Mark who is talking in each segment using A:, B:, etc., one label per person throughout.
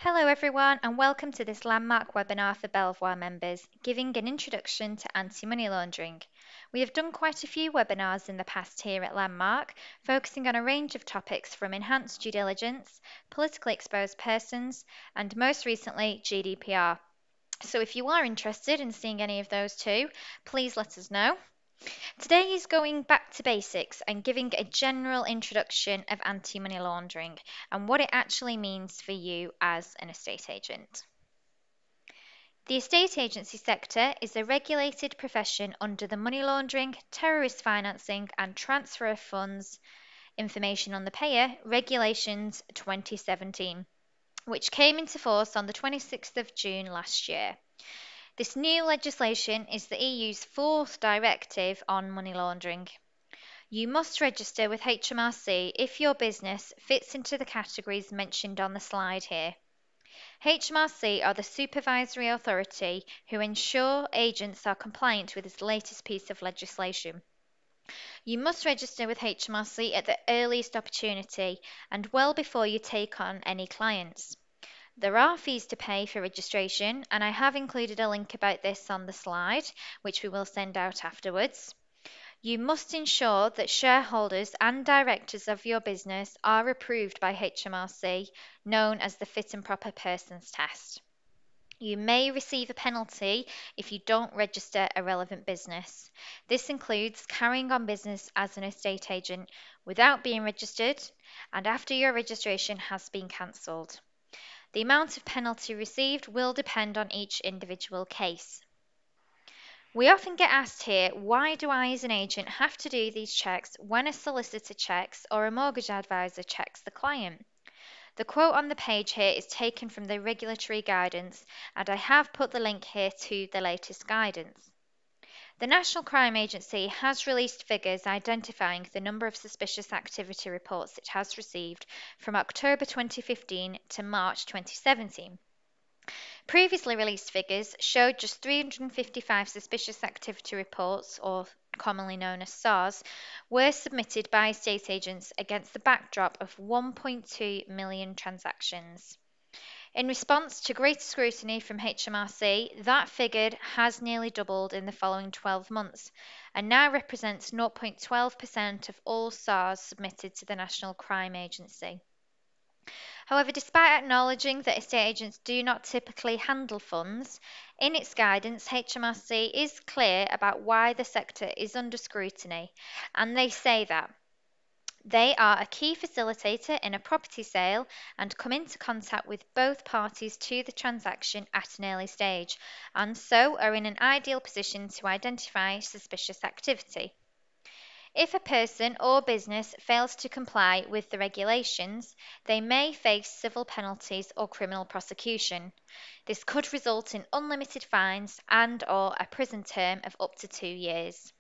A: Hello everyone and welcome to this landmark webinar for Belvoir members, giving an introduction to anti-money laundering. We have done quite a few webinars in the past here at Landmark, focusing on a range of topics from enhanced due diligence, politically exposed persons, and most recently GDPR. So if you are interested in seeing any of those too, please let us know. Today is going back to basics and giving a general introduction of anti-money laundering and what it actually means for you as an estate agent. The estate agency sector is a regulated profession under the Money Laundering, Terrorist Financing and Transfer of Funds Information on the Payer Regulations 2017, which came into force on the 26th of June last year. This new legislation is the EU's fourth directive on money laundering. You must register with HMRC if your business fits into the categories mentioned on the slide here. HMRC are the supervisory authority who ensure agents are compliant with this latest piece of legislation. You must register with HMRC at the earliest opportunity and well before you take on any clients. There are fees to pay for registration, and I have included a link about this on the slide, which we will send out afterwards. You must ensure that shareholders and directors of your business are approved by HMRC, known as the Fit and Proper Persons Test. You may receive a penalty if you don't register a relevant business. This includes carrying on business as an estate agent without being registered and after your registration has been cancelled. The amount of penalty received will depend on each individual case. We often get asked here, why do I as an agent have to do these checks when a solicitor checks or a mortgage advisor checks the client? The quote on the page here is taken from the regulatory guidance, and I have put the link here to the latest guidance. The National Crime Agency has released figures identifying the number of suspicious activity reports it has received from October 2015 to March 2017. Previously released figures showed just 355 suspicious activity reports, or commonly known as SARs, were submitted by estate agents against the backdrop of 1.2 million transactions. In response to greater scrutiny from HMRC, that figure has nearly doubled in the following 12 months and now represents 0.12% of all SARs submitted to the National Crime Agency. However, despite acknowledging that estate agents do not typically handle funds, in its guidance, HMRC is clear about why the sector is under scrutiny, and they say that they are a key facilitator in a property sale and come into contact with both parties to the transaction at an early stage, and so are in an ideal position to identify suspicious activity. If a person or business fails to comply with the regulations, they may face civil penalties or criminal prosecution. This could result in unlimited fines and/or a prison term of up to 2 years.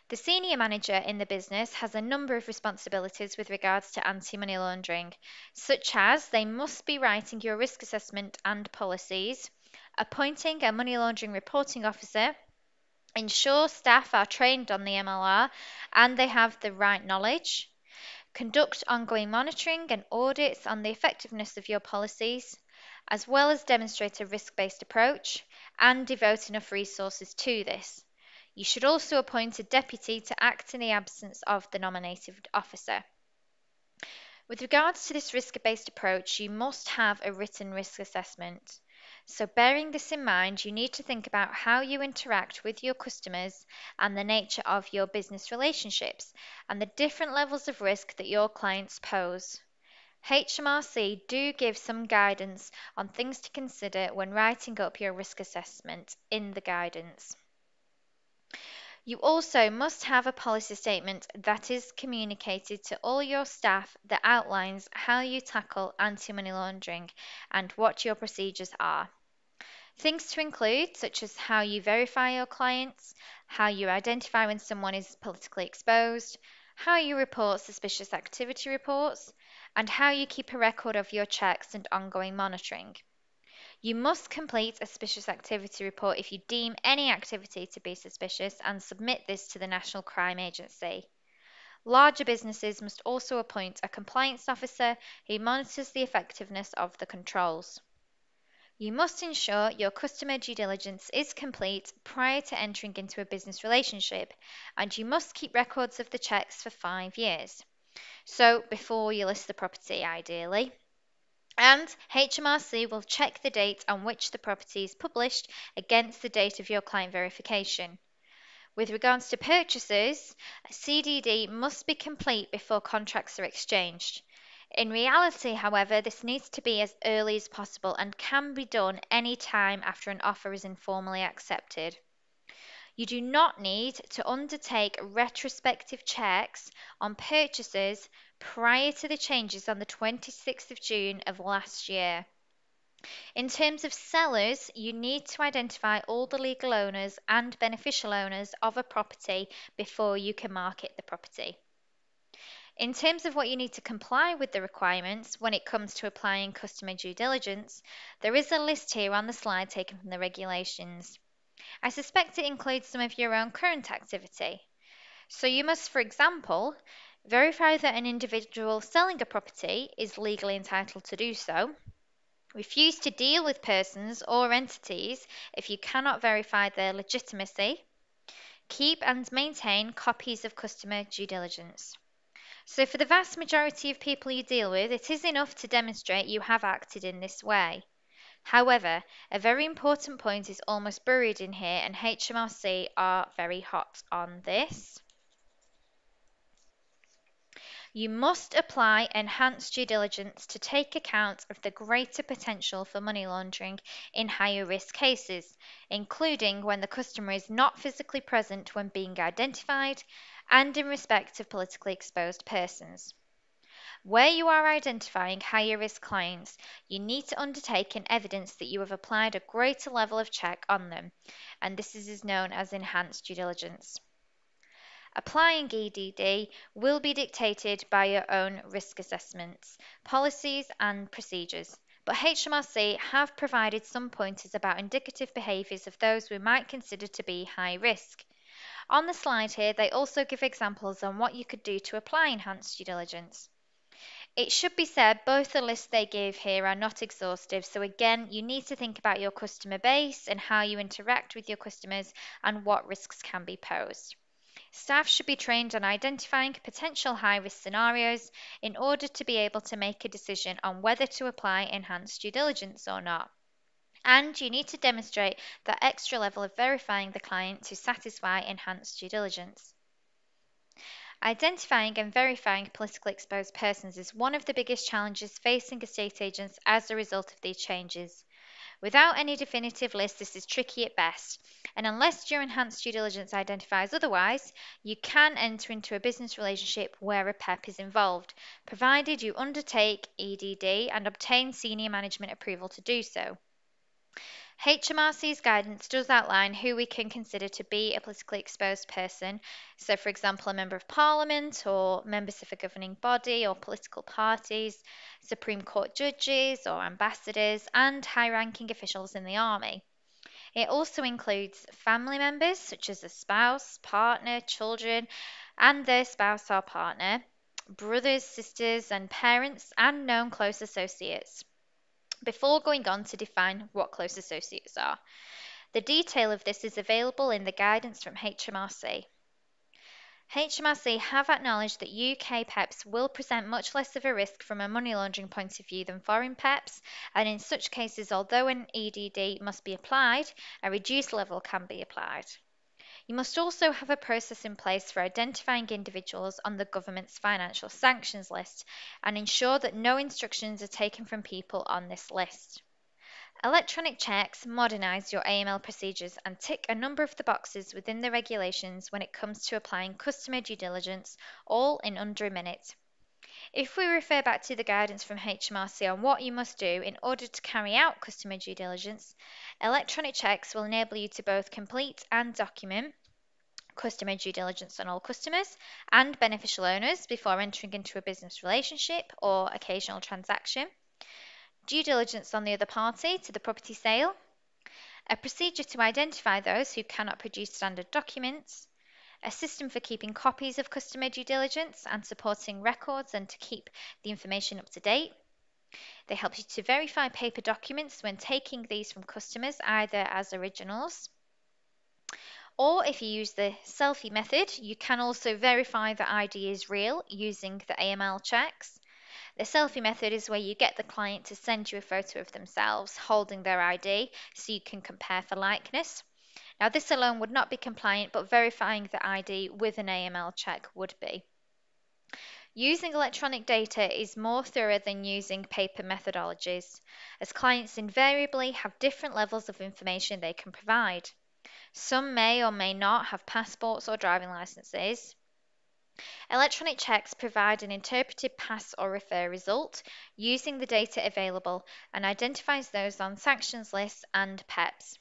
A: The senior manager in the business has a number of responsibilities with regards to anti-money laundering, such as they must be writing your risk assessment and policies, appointing a money laundering reporting officer, ensure staff are trained on the MLR and they have the right knowledge, conduct ongoing monitoring and audits on the effectiveness of your policies, as well as demonstrate a risk-based approach and devote enough resources to this. You should also appoint a deputy to act in the absence of the nominated officer. With regards to this risk-based approach, you must have a written risk assessment. So bearing this in mind, you need to think about how you interact with your customers and the nature of your business relationships and the different levels of risk that your clients pose. HMRC do give some guidance on things to consider when writing up your risk assessment in the guidance. You also must have a policy statement that is communicated to all your staff that outlines how you tackle anti-money laundering and what your procedures are. Things to include, such as how you verify your clients, how you identify when someone is politically exposed, how you report suspicious activity reports, and how you keep a record of your checks and ongoing monitoring. You must complete a suspicious activity report if you deem any activity to be suspicious and submit this to the National Crime Agency. Larger businesses must also appoint a compliance officer who monitors the effectiveness of the controls. You must ensure your customer due diligence is complete prior to entering into a business relationship, and you must keep records of the checks for 5 years. So, before you list the property, ideally. And HMRC will check the date on which the property is published against the date of your client verification. With regards to purchases, CDD must be complete before contracts are exchanged. In reality, however, this needs to be as early as possible and can be done any time after an offer is informally accepted. You do not need to undertake retrospective checks on purchases prior to the changes on the 26th of June of last year. In terms of sellers, you need to identify all the legal owners and beneficial owners of a property before you can market the property. In terms of what you need to comply with the requirements when it comes to applying customer due diligence, there is a list here on the slide taken from the regulations. I suspect it includes some of your own current activity. So you must, for example, verify that an individual selling a property is legally entitled to do so. Refuse to deal with persons or entities if you cannot verify their legitimacy. Keep and maintain copies of customer due diligence. So for the vast majority of people you deal with, it is enough to demonstrate you have acted in this way. However, a very important point is almost buried in here, and HMRC are very hot on this. You must apply enhanced due diligence to take account of the greater potential for money laundering in higher risk cases, including when the customer is not physically present when being identified and in respect of politically exposed persons. Where you are identifying higher risk clients, you need to undertake an evidence that you have applied a greater level of check on them, and this is known as enhanced due diligence. Applying EDD will be dictated by your own risk assessments, policies and procedures, but HMRC have provided some pointers about indicative behaviours of those we might consider to be high risk. On the slide here, they also give examples on what you could do to apply enhanced due diligence. It should be said both the lists they give here are not exhaustive, so again, you need to think about your customer base and how you interact with your customers and what risks can be posed. Staff should be trained on identifying potential high-risk scenarios in order to be able to make a decision on whether to apply enhanced due diligence or not. And you need to demonstrate that extra level of verifying the client to satisfy enhanced due diligence. Identifying and verifying politically exposed persons is one of the biggest challenges facing estate agents as a result of these changes. Without any definitive list, this is tricky at best, and unless your enhanced due diligence identifies otherwise, you can enter into a business relationship where a PEP is involved, provided you undertake EDD and obtain senior management approval to do so. HMRC's guidance does outline who we can consider to be a politically exposed person, so for example a Member of Parliament or members of a governing body or political parties, Supreme Court judges or ambassadors, and high-ranking officials in the army. It also includes family members such as a spouse, partner, children and their spouse or partner, brothers, sisters and parents, and known close associates. Before going on to define what close associates are, the detail of this is available in the guidance from HMRC. HMRC have acknowledged that UK PEPs will present much less of a risk from a money laundering point of view than foreign PEPs, and in such cases, although an EDD must be applied, a reduced level can be applied. You must also have a process in place for identifying individuals on the government's financial sanctions list and ensure that no instructions are taken from people on this list. Electronic checks modernise your AML procedures and tick a number of the boxes within the regulations when it comes to applying customer due diligence, all in under a minute. If we refer back to the guidance from HMRC on what you must do in order to carry out customer due diligence, electronic checks will enable you to both complete and document customer due diligence on all customers and beneficial owners before entering into a business relationship or occasional transaction, due diligence on the other party to the property sale, a procedure to identify those who cannot produce standard documents, a system for keeping copies of customer due diligence and supporting records and to keep the information up to date. They help you to verify paper documents when taking these from customers, either as originals, or if you use the selfie method, you can also verify the ID is real using the AML checks. The selfie method is where you get the client to send you a photo of themselves holding their ID so you can compare for likeness. Now, this alone would not be compliant, but verifying the ID with an AML check would be. Using electronic data is more thorough than using paper methodologies, as clients invariably have different levels of information they can provide. Some may or may not have passports or driving licenses. Electronic checks provide an interpreted pass or refer result using the data available and identifies those on sanctions lists and PEPS.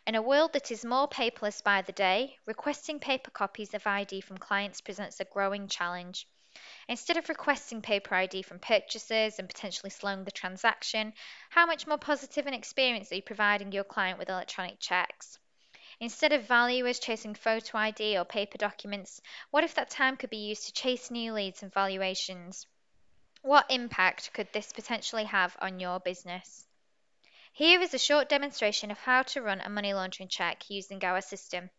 A: In a world that is more paperless by the day, requesting paper copies of ID from clients presents a growing challenge. Instead of requesting paper ID from purchasers and potentially slowing the transaction, how much more positive an experience are you providing your client with electronic checks? Instead of valuers chasing photo ID or paper documents, what if that time could be used to chase new leads and valuations? What impact could this potentially have on your business? Here is a short demonstration of how to run a money laundering check using our system.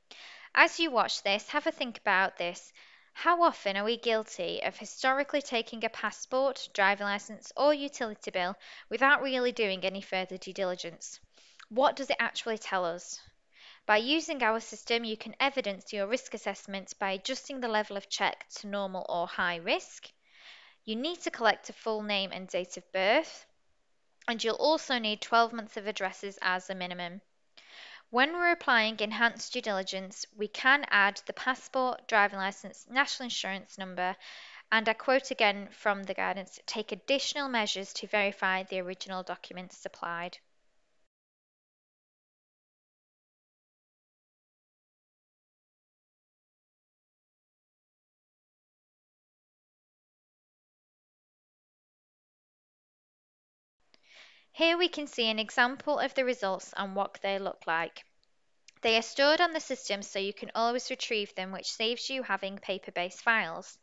A: As you watch this, have a think about this. How often are we guilty of historically taking a passport, driving license, or utility bill without really doing any further due diligence? What does it actually tell us? By using our system, you can evidence your risk assessment by adjusting the level of check to normal or high risk. You need to collect a full name and date of birth, and you'll also need 12 months of addresses as a minimum. When we're applying enhanced due diligence, we can add the passport, driving license, national insurance number, and I quote again from the guidance, take additional measures to verify the original documents supplied. Here we can see an example of the results and what they look like. They are stored on the system so you can always retrieve them, which saves you having paper-based files.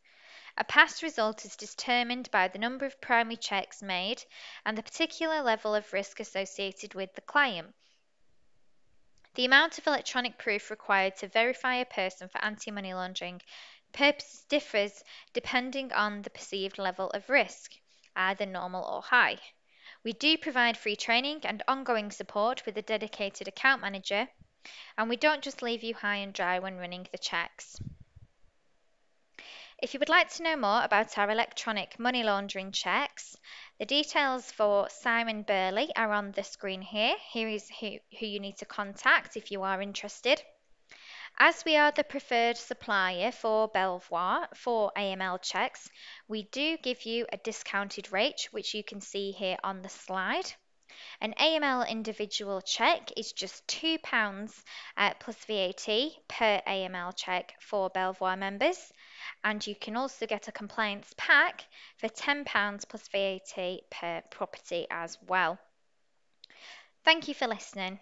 A: A pass result is determined by the number of primary checks made and the particular level of risk associated with the client. The amount of electronic proof required to verify a person for anti-money laundering purposes differs depending on the perceived level of risk, either normal or high. We do provide free training and ongoing support with a dedicated account manager, and we don't just leave you high and dry when running the checks. If you would like to know more about our electronic money laundering checks, the details for Simon Burley are on the screen here. Here is who you need to contact if you are interested. As we are the preferred supplier for Belvoir for AML checks, we do give you a discounted rate, which you can see here on the slide. An AML individual check is just £2 plus VAT per AML check for Belvoir members, and you can also get a compliance pack for £10 plus VAT per property as well. Thank you for listening.